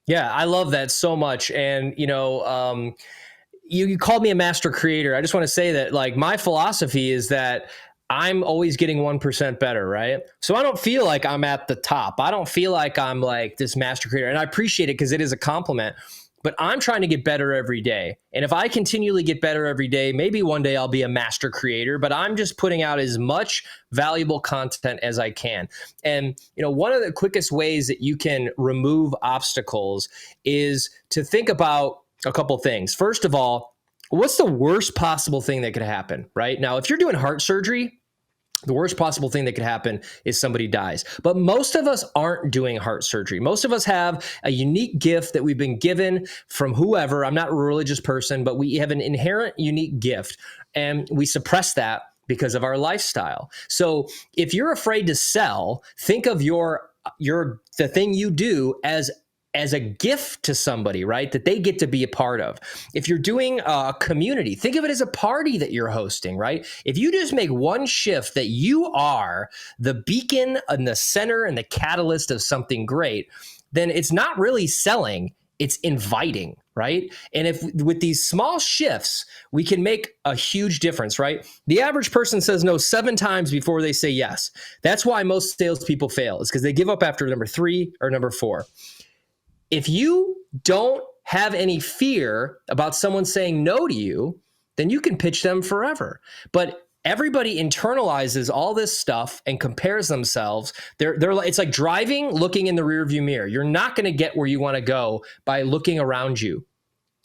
Yeah, I love that so much. And, you called me a master creator. I just want to say that like my philosophy is that I'm always getting 1% better, right? So I don't feel like I'm at the top. I don't feel like I'm like this master creator. And I appreciate it because it is a compliment, but I'm trying to get better every day. And if I continually get better every day, maybe one day I'll be a master creator, but I'm just putting out as much valuable content as I can. And, one of the quickest ways that you can remove obstacles is to think about a couple things. First of all, what's the worst possible thing that could happen, right? Now, if you're doing heart surgery, the worst possible thing that could happen is somebody dies. But most of us aren't doing heart surgery. Most of us have a unique gift that we've been given from whoever. I'm not a religious person, but we have an inherent unique gift, and we suppress that because of our lifestyle. So if you're afraid to sell, think of the thing you do as a gift to somebody, right? That they get to be a part of. If you're doing a community, think of it as a party that you're hosting, right? If you just make one shift that you are the beacon and the center and the catalyst of something great, then it's not really selling, it's inviting, right? And if with these small shifts, we can make a huge difference, right? The average person says no 7 times before they say yes. That's why most salespeople fail, is because they give up after number 3 or number 4. If you don't have any fear about someone saying no to you, then you can pitch them forever. But everybody internalizes all this stuff and compares themselves. It's like driving, looking in the rearview mirror. You're not going to get where you want to go by looking around you.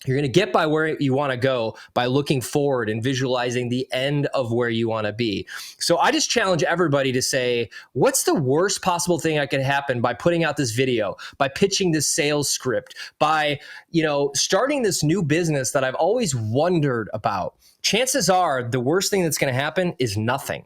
You're going to get by where you want to go by looking forward and visualizing the end of where you want to be. So I just challenge everybody to say, what's the worst possible thing that could happen by putting out this video, by pitching this sales script, by, starting this new business that I've always wondered about? Chances are the worst thing that's going to happen is nothing.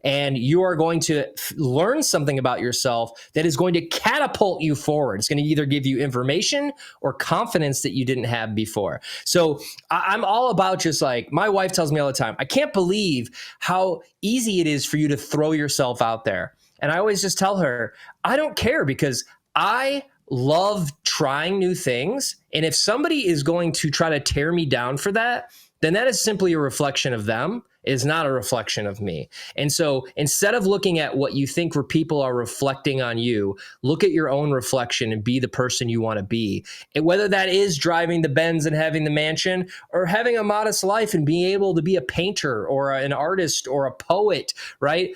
And you are going to learn something about yourself that is going to catapult you forward. It's going to either give you information or confidence that you didn't have before. So I'm all about just like, my wife tells me all the time, I can't believe how easy it is for you to throw yourself out there. And I always just tell her, I don't care, because I love trying new things. And if somebody is going to try to tear me down for that, then that is simply a reflection of them. Is not a reflection of me. And so instead of looking at what you think people are reflecting on you, look at your own reflection and be the person you want to be. And whether that is driving the Benz and having the mansion, or having a modest life and being able to be a painter or an artist or a poet, right?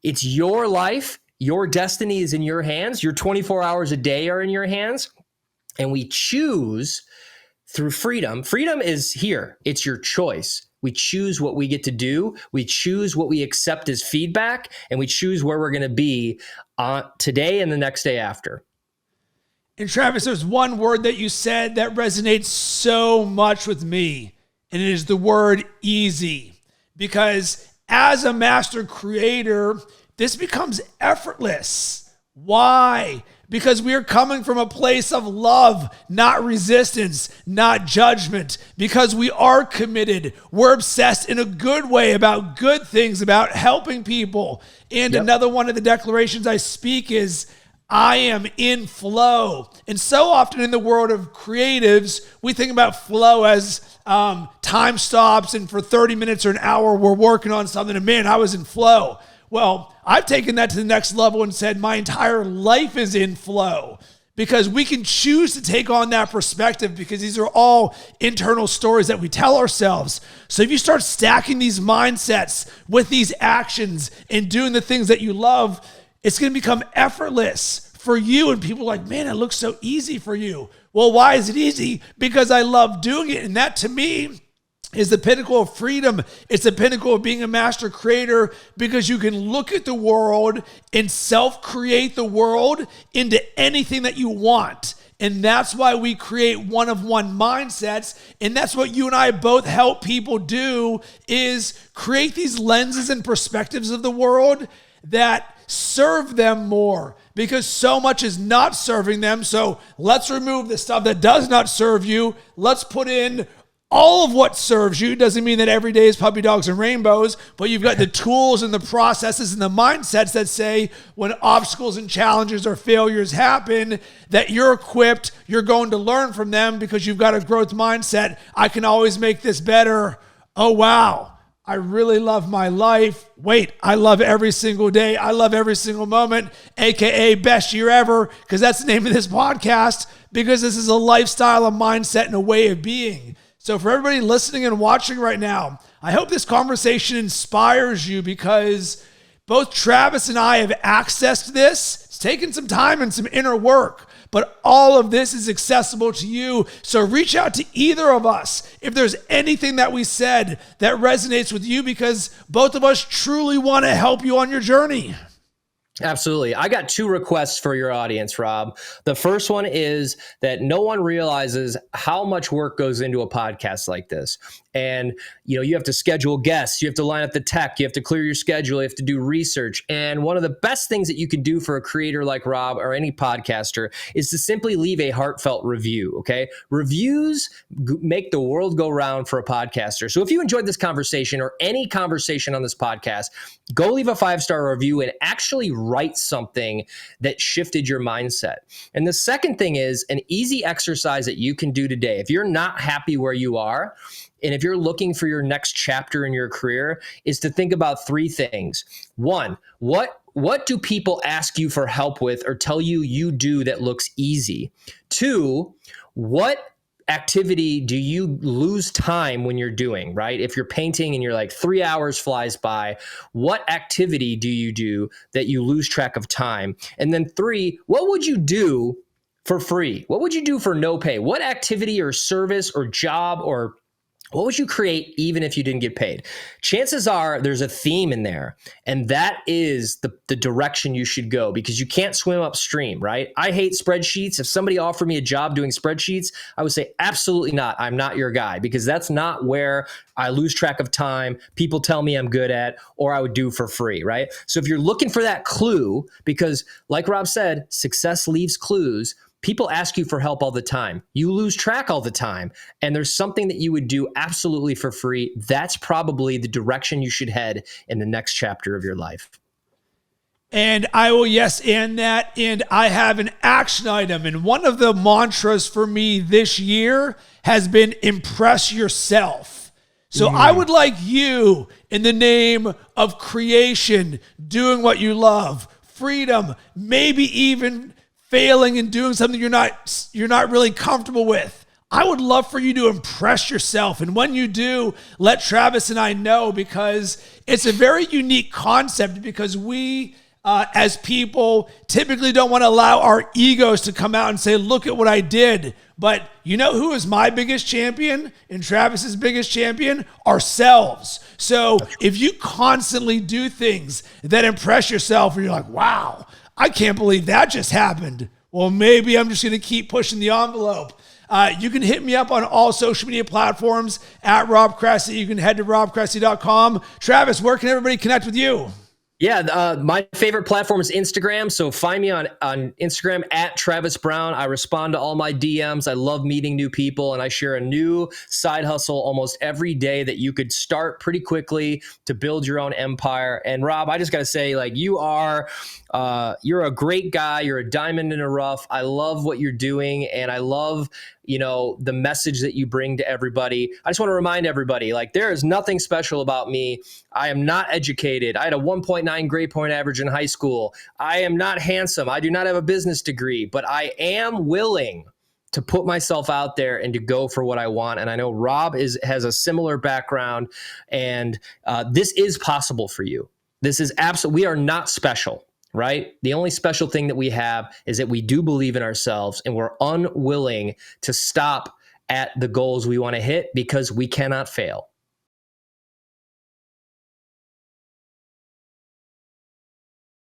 It's your life. Your destiny is in your hands. Your 24 hours a day are in your hands. And we choose through freedom. Freedom is here. It's your choice. We choose what we get to do. We choose what we accept as feedback, and we choose where we're going to be today and the next day after. And Travis, there's one word that you said that resonates so much with me, and it is the word easy. Because as a master creator, this becomes effortless. Why? Because we are coming from a place of love, not resistance, not judgment. Because we are committed. We're obsessed in a good way about good things, about helping people. And Another one of the declarations I speak is, I am in flow. And so often in the world of creatives, we think about flow as time stops, and for 30 minutes or an hour, we're working on something, and man, I was in flow. Well, I've taken that to the next level and said my entire life is in flow, because we can choose to take on that perspective, because these are all internal stories that we tell ourselves. So if you start stacking these mindsets with these actions and doing the things that you love, it's going to become effortless for you. And people are like, man, it looks so easy for you. Well, why is it easy? Because I love doing it. And that to me is the pinnacle of freedom. It's the pinnacle of being a master creator, because you can look at the world and self-create the world into anything that you want. And that's why we create one-of-one mindsets. And that's what you and I both help people do, is create these lenses and perspectives of the world that serve them more, because so much is not serving them. So let's remove the stuff that does not serve you. Let's put in all of what serves you. Doesn't mean that every day is puppy dogs and rainbows, but you've got the tools and the processes and the mindsets that say when obstacles and challenges or failures happen, that you're equipped, you're going to learn from them because you've got a growth mindset. I can always make this better. Oh, wow. I really love my life. Wait, I love every single day. I love every single moment, AKA best year ever, because that's the name of this podcast, because this is a lifestyle, a mindset, and a way of being. So for everybody listening and watching right now, I hope this conversation inspires you, because both Travis and I have accessed this. It's taken some time and some inner work, but all of this is accessible to you. So reach out to either of us if there's anything that we said that resonates with you, because both of us truly want to help you on your journey. Absolutely. I got 2 requests for your audience, Rob. The first one is that no one realizes how much work goes into a podcast like this. And, you have to schedule guests, you have to line up the tech, you have to clear your schedule, you have to do research. And one of the best things that you can do for a creator like Rob or any podcaster is to simply leave a heartfelt review, okay? Reviews make the world go round for a podcaster. So if you enjoyed this conversation or any conversation on this podcast, go leave a 5-star review and actually write something that shifted your mindset. And the second thing is an easy exercise that you can do today. If you're not happy where you are, and if you're looking for your next chapter in your career, is to think about 3 things. 1, what do people ask you for help with or tell you do that looks easy? 2, what activity do you lose time when you're doing, right? If you're painting and you're like 3 hours flies by, what activity do you do that you lose track of time? And then 3, what would you do for free? What would you do for no pay? What activity or service or job or what would you create even if you didn't get paid? Chances are there's a theme in there, and that is the direction you should go, because you can't swim upstream, right? I hate spreadsheets. If somebody offered me a job doing spreadsheets, I would say, absolutely not. I'm not your guy, because that's not where I lose track of time, people tell me I'm good at, or I would do for free, right? So if you're looking for that clue, because like Rob said, success leaves clues. People ask you for help all the time. You lose track all the time. And there's something that you would do absolutely for free. That's probably the direction you should head in the next chapter of your life. And I will and that. And I have an action item. And one of the mantras for me this year has been impress yourself. So I would like you, in the name of creation, doing what you love, freedom, maybe even failing and doing something you're not really comfortable with. I would love for you to impress yourself. And when you do, let Travis and I know, because it's a very unique concept, because we, as people, typically don't want to allow our egos to come out and say, look at what I did. But you know who is my biggest champion and Travis's biggest champion? Ourselves. So if you constantly do things that impress yourself and you're like, wow, I can't believe that just happened. Well, maybe I'm just going to keep pushing the envelope. You can hit me up on all social media platforms at Rob Cressy. You can head to robcressy.com. Travis, where can everybody connect with you? Yeah, my favorite platform is Instagram. So find me on Instagram at Travis Brown. I respond to all my DMs. I love meeting new people, and I share a new side hustle almost every day that you could start pretty quickly to build your own empire. And Rob, I just got to say, like, you're a great guy. You're a diamond in the rough. I love what you're doing, and I love the message that you bring to everybody. I just want to remind everybody, like, there is nothing special about me. I am not educated. I had a 1.9 grade point average in high school. I am not handsome. I do not have a business degree, but I am willing to put myself out there and to go for what I want. And I know Rob has a similar background, and this is possible for you. This is absolutely, we are not special. Right? The only special thing that we have is that we do believe in ourselves, and we're unwilling to stop at the goals we want to hit, because we cannot fail.